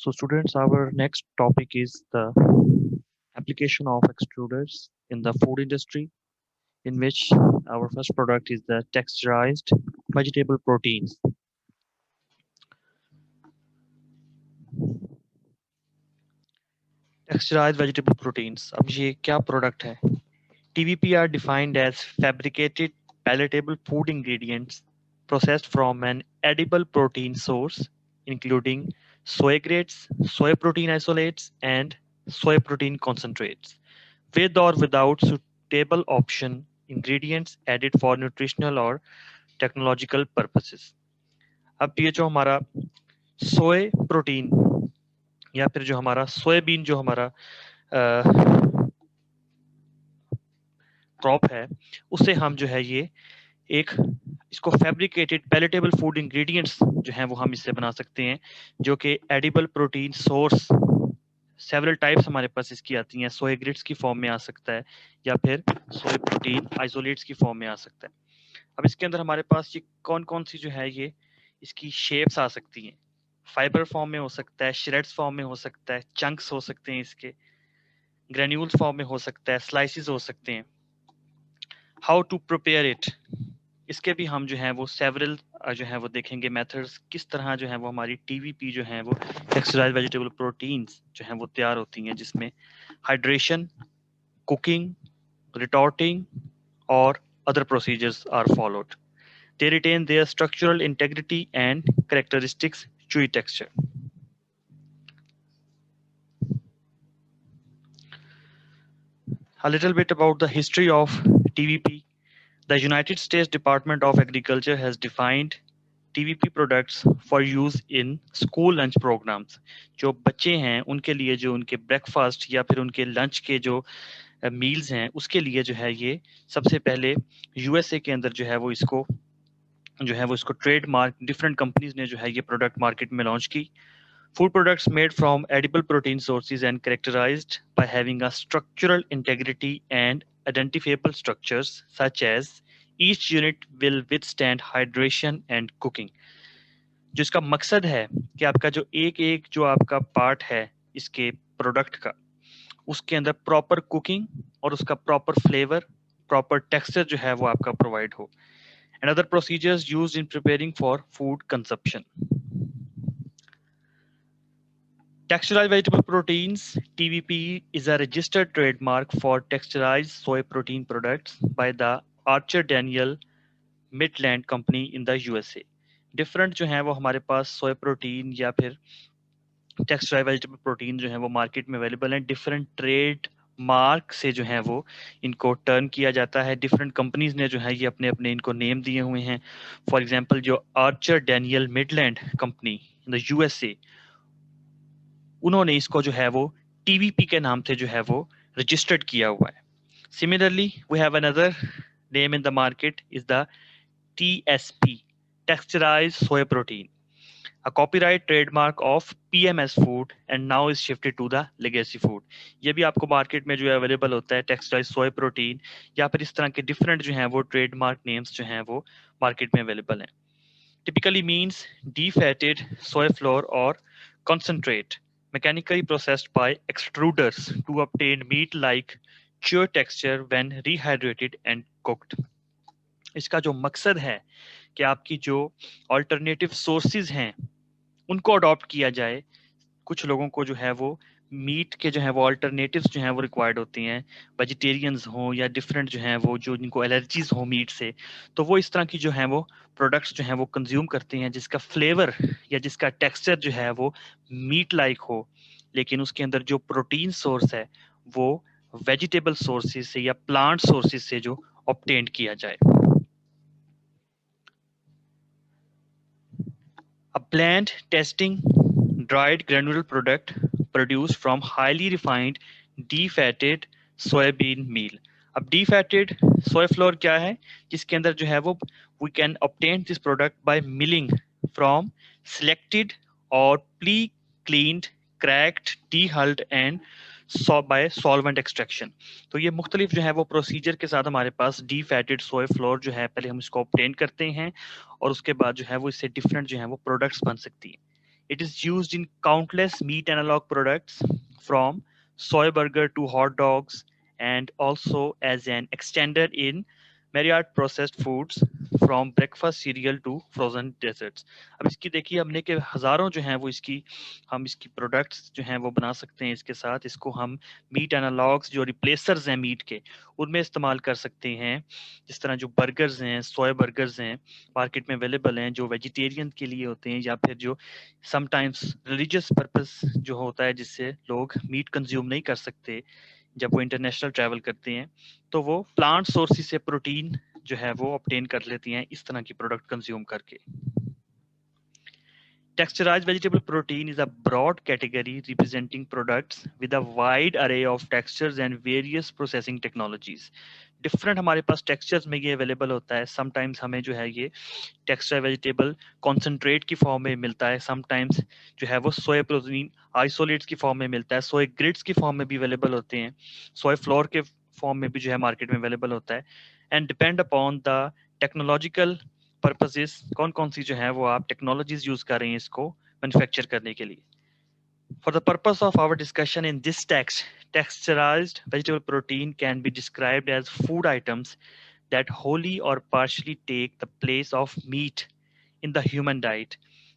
So students, our next topic is the application of extruders in the food industry, in which our first product is the texturized vegetable proteins. Texturized vegetable proteins. अब ये क्या product है? TVP are defined as fabricated palatable food ingredients processed from an edible protein source, including soy grades, soy protein isolates, and soy protein concentrates, with or without suitable option ingredients added for nutritional or technological purposes. अब ये जो हमारा सोय protein या फिर जो हमारा soybean जो हमारा क्रॉप है, उससे हम जो है ये एक इसको फैब्रिकेटेड पैलेटेबल फूड इंग्रेडिएंट्स जो हैं वो हम इससे बना सकते हैं, जो कि edible protein source several types हमारे पास इसकी आती हैं। सोया ग्रिड्स की फॉर्म में आ सकता है या फिर सोया प्रोटीन आइसोलेट्स की फॉर्म में आ सकता है। अब इसके अंदर हमारे पास ये कौन कौन सी जो है ये इसकी शेप्स आ सकती हैं। फाइबर फॉर्म में हो सकता है, श्रेड्स फॉर्म में हो सकता है, चंक्स हो सकते हैं, इसके ग्रेन्यूल्स फॉर्म में हो सकता है, स्लाइसिस हो सकते हैं। हाउ टू प्रिपेयर इट, इसके भी हम जो है वो सेवरल जो है वो देखेंगे मेथड्स, किस तरह जो है वो हमारी टीवीपी जो है वो टेक्सटाइल वेजिटेबल प्रोटीन्स जो है वो तैयार होती हैं, जिसमें हाइड्रेशन, कुकिंग, रिटॉर्टिंग और other procedures are followed. They retain their structural integrity and characteristics chewy texture. A little bit about the history of TVP. The United States Department of Agriculture has defined TVP products for use in school lunch programs. जो बच्चे हैं उनके लिए जो उनके breakfast या फिर उनके लंच के जो मील्स हैं उसके लिए जो है ये सबसे पहले यूएसए के अंदर जो है वो इसको ट्रेडमार्क डिफरेंट कंपनीज ने जो है ये प्रोडक्ट मार्केट में लॉन्च की। Food products made from edible protein sources and characterized by having a structural integrity and identifiable structures such as each unit will withstand hydration and cooking. जिसका मकसद है कि आपका जो एक जो आपका पार्ट है इसके प्रोडक्ट का, उसके अंदर प्रॉपर कुकिंग और उसका प्रॉपर फ्लेवर, प्रॉपर टेक्सचर जो है वो आपका प्रोवाइड हो। And other procedures used in preparing for food consumption. Texturized vegetable proteins (TVP) is a registered trademark for texturized soy protein products by the Archer Daniel Midland Company in the USA. Different जो है वो हमारे पास soya protein या फिर textile vegetable protein जो है वो market में अवेलेबल हैं। डिफरेंट ट्रेड मार्क से जो है वो इनको टर्न किया जाता है। डिफरेंट कंपनीज ने जो है ये अपने अपने इनको नेम दिए हुए हैं। फॉर एग्जांपल जो Archer Daniel Midland company in the USA, उन्होंने इसको जो है वो टीवीपी के नाम से जो है वो रजिस्टर्ड किया हुआ है। Similarly we have another name in the market is the TSP, texturized soya protein, a copyright trademark of PMS Food and now is shifted to the Legacy Food. ये भी आपको मार्केट में जो है अवेलेबल होता है, टेक्सटाइल सोया प्रोटीन या फिर इस तरह के डिफरेंट जो हैं वो ट्रेडमार्क नेम्स जो हैं वो मार्केट में अवेलेबल हैं। Typically means defatted soy flour or concentrate mechanically processed by extruders to obtain meat-like chew texture when rehydrated and cooked. इसका जो मकसद है कि आपकी जो अल्टरनेटिव सोर्सेज हैं उनको अडॉप्ट किया जाए। कुछ लोगों को जो है वो मीट के जो है वो अल्टरनेटिव्स जो हैं वो रिक्वायर्ड होती हैं, वेजिटेरियंस हों या डिफरेंट जो हैं वो जो जिनको एलर्जीज हो मीट से, तो वो इस तरह की जो हैं वो प्रोडक्ट्स जो हैं वो कंज्यूम करते हैं जिसका फ्लेवर या जिसका टेक्सचर जो है वो मीट लाइक हो, लेकिन उसके अंदर जो प्रोटीन सोर्स है वो वेजिटेबल सोर्सेज से या प्लांट सोर्सेज से जो ऑब्टेन किया जाए। A bland testing dried granular product produced from highly refined defatted soybean meal. अब defatted soy flour क्या है, जिसके अंदर जो है वो we can obtain this product by milling from selected or pre-cleaned, cracked, dehulled and by solvent extraction. तो ये मुख्तलिफ जो है वो प्रोसीजर के साथ हमारे पास defatted soy flour जो है पहले हम इसको obtain करते हैं और उसके बाद जो है वो इससे डिफरेंट जो है वो प्रोडक्ट्स बन सकती हैं। It is used in countless meat analog products from soy burger to hot dogs and also as an extender in myriad processed foods from breakfast cereal to frozen desserts. अब इसकी देखिए हमने के हज़ारों जो हैं वो इसकी हम इसकी प्रोडक्ट्स जो हैं वो बना सकते हैं इसके साथ इसको हम मीट एनालॉग्स जो रिप्लेसर्स हैं मीट के उनमें इस्तेमाल कर सकते हैं जिस तरह जो बर्गर्स हैं सोया बर्गर्स हैं मार्केट में अवेलेबल हैं जो वेजिटेरियन के लिए होते हैं या फिर जो समटाइम्स रिलीजियस पर्पस जो होता है जिससे लोग मीट कंज्यूम नहीं कर सकते जब वो इंटरनेशनल ट्रैवल करते हैं तो वो प्लांट सोर्सेज से प्रोटीन जो है वो ऑब्टेन कर लेती हैं इस तरह की प्रोडक्ट कंज्यूम करके. Texturized vegetable protein is a broad category representing products with a wide array of textures and various processing technologies. Different हमारे पास टेक्सचर्स में ये अवेलेबल होता है. समटाइम्स हमें जो है ये टेक्सचर वेजिटेबल कॉन्सेंट्रेट की फॉर्म में मिलता है. समटाइम्स जो है वो सोया प्रोटीन आइसोलेट्स की फॉर्म में मिलता है. सोया ग्रिड्स की फॉर्म में भी अवेलेबल होते हैं. सोया फ्लोर के फॉर्म में भी जो है मार्केट में अवेलेबल होता है. And depend upon the technological purposes कौन कौन सी जो है वो आप टेक्नोलॉजीज यूज कर रहे हैं इसको मैन्युफैक्चर करने के लिए. For the purpose of our discussion in this text, texturized vegetable protein can be described as food items that wholly or partially take the place of meat in the human diet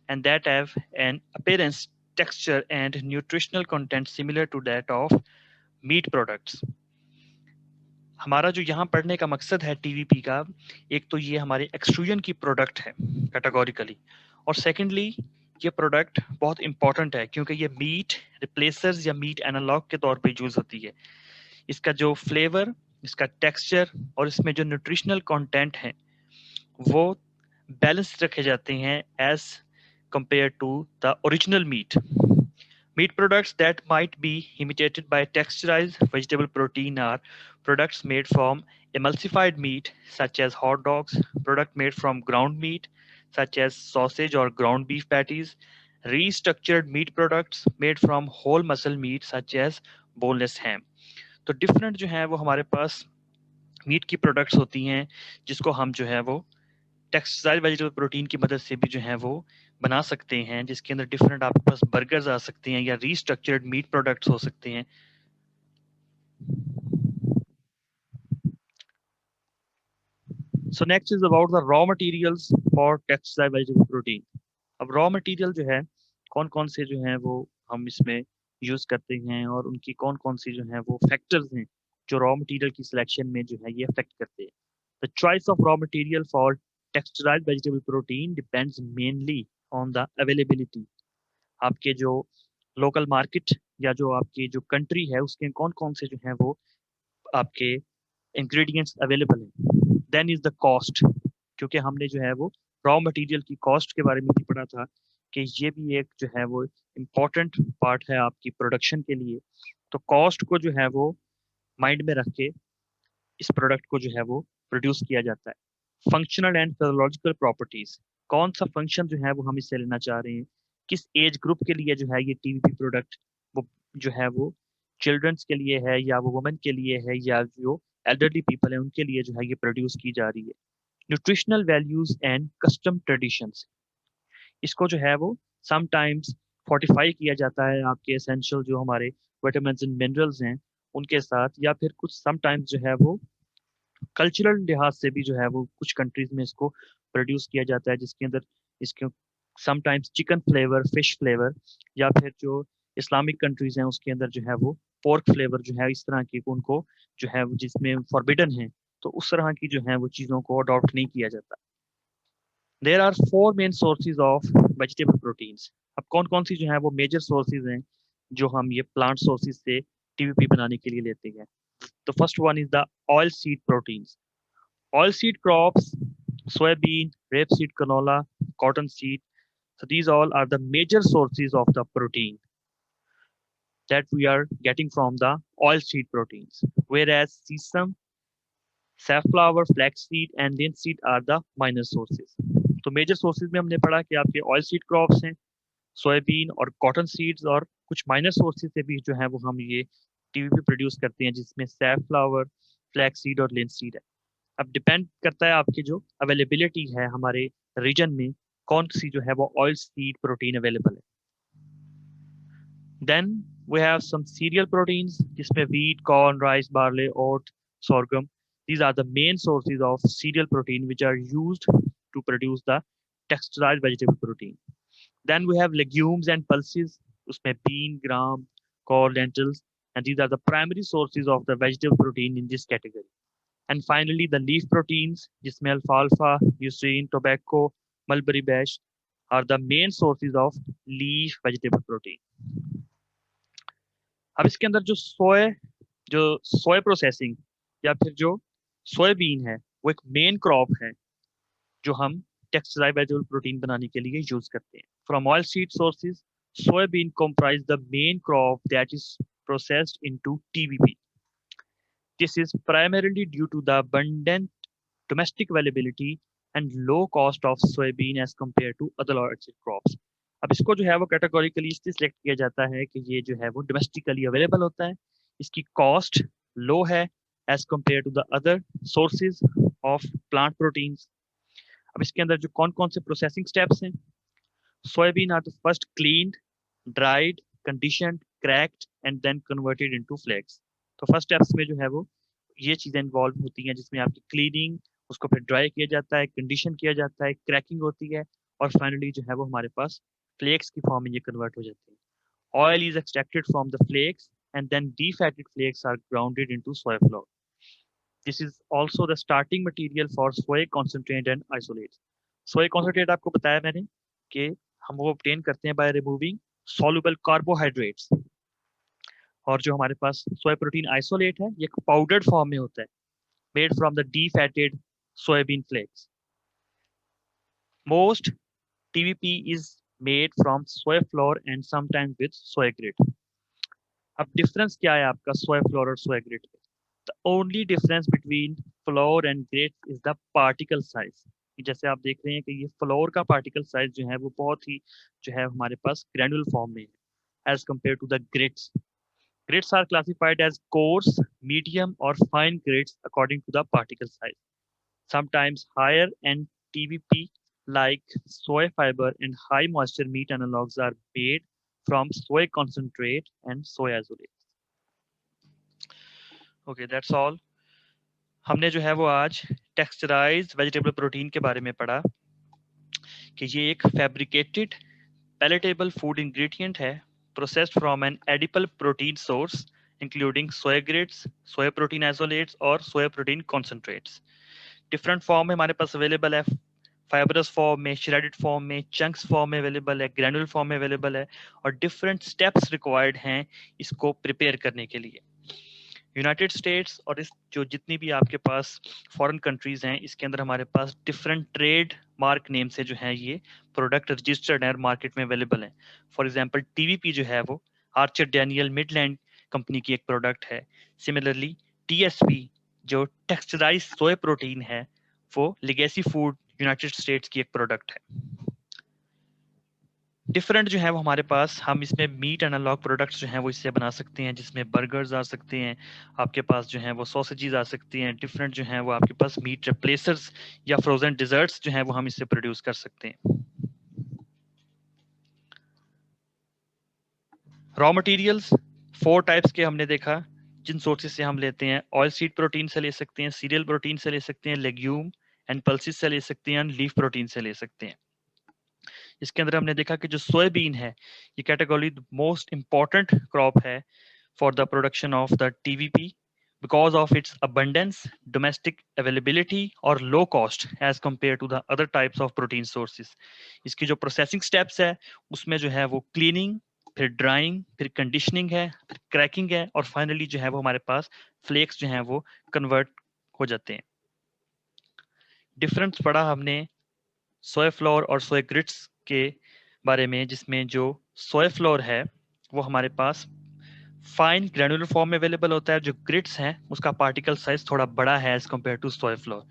and that have an appearance, texture, and nutritional content similar to that of meat products. हमारा जो यहाँ पढ़ने का मकसद है TVP का एक तो ये हमारे एक्सट्रूजन की प्रोडक्ट है कैटेगोरिकली और सेकेंडली ये प्रोडक्ट बहुत इंपॉर्टेंट है क्योंकि ये मीट रिप्लेसर्स या मीट एनालॉग के तौर पे यूज होती है. इसका जो फ्लेवर इसका टेक्सचर और इसमें जो न्यूट्रिशनल कंटेंट है वो बैलेंस रखे जाते हैं as compare to the original meat. Meat products that might be imitated by texturized vegetable protein are products made from emulsified meat, such as hot dogs, products made from ground meat, such as sausage or ground beef patties, restructured meat products made from whole muscle meat, such as boneless ham. तो different जो है वो हमारे पास meet की products होती हैं जिसको हम जो है वो टेक्सटाइल वेजिटेबल प्रोटीन की मदद से भी जो है वो बना सकते हैं जिसके अंदर डिफरेंट आपके पास बर्गर्स आ सकते हैं या रीस्ट्रक्चर्ड मीट प्रोडक्ट्स हो सकते हैं. So next is about the raw materials for textile vegetable protein. अब रॉ मटेरियल जो है कौन कौन से जो हैं वो हम इसमें यूज करते हैं और उनकी कौन कौन सी जो है वो फैक्टर्स हैं जो रॉ मटेरियल की सिलेक्शन में जो है ये अफेक्ट करते हैं. The choice of raw material for texturized vegetable protein depends mainly on the availability. आपके जो लोकल मार्केट या जो आपकी जो कंट्री है उसके कौन कौन से जो है वो आपके इंग्रेडिएंट्स अवेलेबल हैं. देन इज द कॉस्ट क्योंकि हमने जो है वो रॉ मटेरियल की कॉस्ट के बारे में भी पढ़ा था कि ये भी एक जो है वो इम्पोर्टेंट पार्ट है आपकी प्रोडक्शन के लिए. तो कॉस्ट को जो है वो माइंड में रख के इस प्रोडक्ट को जो है वो प्रोड्यूस किया जाता है. फंक्शनल एंड फिजियोलॉजिकल प्रॉपर्टीज कौन सा फंक्शन जो है वो हम इससे लेना चाह रहे हैं किस एज ग्रुप के लिए जो है ये टीवीपी प्रोडक्ट वो जो है वो चिल्ड्रंस के लिए है या वो वुमेन के लिए है या जो एल्डरली पीपल है उनके लिए जो है ये प्रोड्यूस की जा रही है. Nutritional values and custom traditions इसको जो है वो समटाइम्स फोर्टिफाई किया जाता है आपके एसेंशियल जो हमारे विटामिन एंड मिनरल्स हैं उनके साथ या फिर कुछ समटाइम्स जो है वो कल्चरल लिहाज से भी जो है वो कुछ कंट्रीज में इसको प्रोड्यूस किया जाता है जिसके अंदर इसके sometimes chicken flavour fish flavour या फिर जो इस्लामिक कंट्रीज हैं उसके अंदर जो है वो पोर्क फ्लेवर जो है इस तरह की उनको जो है जिसमें फॉरबिडन है तो उस तरह की जो है वो चीज़ों को अडॉप्ट नहीं किया जाता. There are four main sources of vegetable proteins. अब कौन कौन सी जो है वो मेजर सोर्सेज हैं जो हम ये प्लांट सोर्सेज से टीवीपी बनाने के लिए लेते हैं. The first one is the oilseed proteins. Oilseed crops, soybean, rapeseed, canola, cottonseed. So these all are the major sources of the protein that we are getting from the oilseed proteins. Whereas sesame, safflower, flaxseed, and linseed are the minor sources. तो major sources में हमने पढ़ा कि आपके oil seed crops हैं soybean और cotton seeds और कुछ माइनर सोर्सेज से भी जो है वो हम ये टीवीपी प्रोड्यूस करते हैं जिसमें सैफलावर फ्लैक्स सीड और लिंसीड है. अब डिपेंड करता है आपकी जो अवेलेबिलिटी है हमारे रीजन में कौन सी जो है वो ऑयल सीड प्रोटीन अवेलेबल है. Then we have some cereal proteins, जिसमें wheat, corn, rice, barley, oat, sorghum. These are the main sources of cereal protein which are used to produce the texturized vegetable protein. Then we have legumes and pulses, उसमें bean, gram, corn, lentils, and these are the primary sources of the vegetable protein in this category. And finally, the leaf proteins, जिसमें alfalfa, leucine, tobacco, mulberry bush, are the main sources of leaf vegetable protein. अब इसके अंदर जो सोय processing या फिर जो soybean है वो एक मेन क्रॉप है जो हम टेक्सटाइल वेजिटेबल प्रोटीन बनाने के लिए यूज करते हैं from oil seed sources soybean comprise the main crop that is processed into TVP. This is primarily due to the abundant domestic availability and low cost of soybean as compared to other oilseed crops. अब इसको जो है वो categorically इसलिए select किया जाता है कि ये जो है वो डोमेस्टिकली अवेलेबल होता है, इसकी कॉस्ट लो है as compare to the other sources of plant proteins. अब इसके अंदर जो कौन कौन से प्रोसेसिंग स्टेप्स हैं, soybean are the first cleaned, dried, conditioned, cracked and then converted into flakes. तो फर्स्ट स्टेप्स में जो है वो ये चीजें इन्वॉल्व होती हैं जिसमें आपकी क्लीनिंग, उसको फिर ड्राई किया जाता है, कंडीशन किया जाता है, क्रैकिंग होती है और फाइनली जो है वो हमारे पास फ्लेक्स की फॉर्म में ये कन्वर्ट हो जाती है. Oil is extracted from the flakes and then defatted flakes are grounded into soy flour. This is also the starting material for soy concentrate and isolates. Soy concentrate आपको बताया मैंने कि हम वो ऑब्टेन करते हैं बाय रिमूविंग soluble carbohydrates. और जो हमारे पास सोया प्रोटीन आइसोलेट है ये पाउडर्ड फॉर्म में होता है, made from the defatted soybean flakes. Most TVP is made from soy flour and sometimes with soy grit. अब डिफरेंस क्या है आपका सोय फ्लोर और सोय ग्रिट में? The only difference between flour and grit is the particle size. जैसे आप देख रहे हैं कि ये फ्लोर का पार्टिकल साइज जो है वो बहुत ही जो है हमारे पास ग्रैनुलर फॉर्म में है as compare to the grits. Grits are classified as coarse, medium, or fine grits according to the particle size. Sometimes higher end TVP like soy fiber and high moisture meat analogs are made from soy concentrate and soy isolate. Okay, that's all. हमने जो है वो आज टेक्सचराइज्ड vegetable protein के बारे में पढ़ा कि ये एक फैब्रिकेटेड पैलेटेबल फूड इंग्रेडिएंट है processed from an edible protein source including soy grits, soy protein isolates और soy protein concentrates. Different form में हमारे पास अवेलेबल है, फाइबरस फॉर्म में, श्रेडेड फॉर्म में, चंक्स फॉर्म में अवेलेबल है, ग्रैनुलर फॉर्म में अवेलेबल है और डिफरेंट स्टेप्स रिक्वायर्ड हैं इसको प्रिपेयर करने के लिए. यूनाइटेड स्टेट्स और इस जो जितनी भी आपके पास फॉरेन कंट्रीज हैं इसके अंदर हमारे पास डिफरेंट ट्रेड मार्क नेम से जो है ये प्रोडक्ट रजिस्टर्ड है, मार्केट में अवेलेबल है. फॉर एग्जांपल टीवीपी जो है वो आर्चर डैनियल मिडलैंड कंपनी की एक प्रोडक्ट है. सिमिलरली टीएसपी जो टेक्सचराइज सोय प्रोटीन है वो लेगेसी फूड यूनाइटेड स्टेट्स की एक प्रोडक्ट है. डिफरेंट जो है वो हमारे पास हम इसमें मीट एनालॉग प्रोडक्ट्स जो हैं वो इससे बना सकते हैं जिसमें बर्गर्स आ सकते हैं, आपके पास जो हैं वो सॉसेजेस आ सकती हैं, डिफरेंट जो हैं वो आपके पास मीट रिप्लेसर्स या फ्रोजन डिजर्ट्स जो हैं वो हम इससे प्रोड्यूस कर सकते हैं. रॉ मटेरियल्स 4 टाइप्स के हमने देखा जिन सोर्सेज से हम लेते हैं. ऑयल सीड प्रोटीन से ले सकते हैं, सीरियल प्रोटीन से ले सकते हैं, लेग्यूम एंड पल्सिस से ले सकते हैं, लीफ प्रोटीन से ले सकते हैं. इसके अंदर हमने देखा कि जो सोयाबीन है ये कैटेगरी मोस्ट इंपॉर्टेंट क्रॉप है for the production of the TVP because of its abundance, domestic availability और low cost as compared to the other types of protein sources. इसकी जो processing steps है उसमें जो है वो cleaning, फिर drying, फिर conditioning है, फिर cracking है और finally जो है वो हमारे पास flakes जो हैं वो convert हो जाते हैं. Difference पढ़ा हमने सोय फ्लोर और सोय ग्रिट्स के बारे में जिसमें जो सोय फ्लोर है वो हमारे पास फाइन ग्रैनुलर फॉर्म में अवेलेबल होता है, जो ग्रिट्स हैं उसका पार्टिकल साइज थोड़ा बड़ा है as compare to soy flour.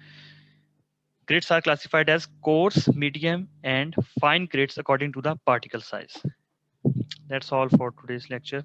Grits are classified as coarse, medium and fine grits according to the particle size. That's all for today's lecture.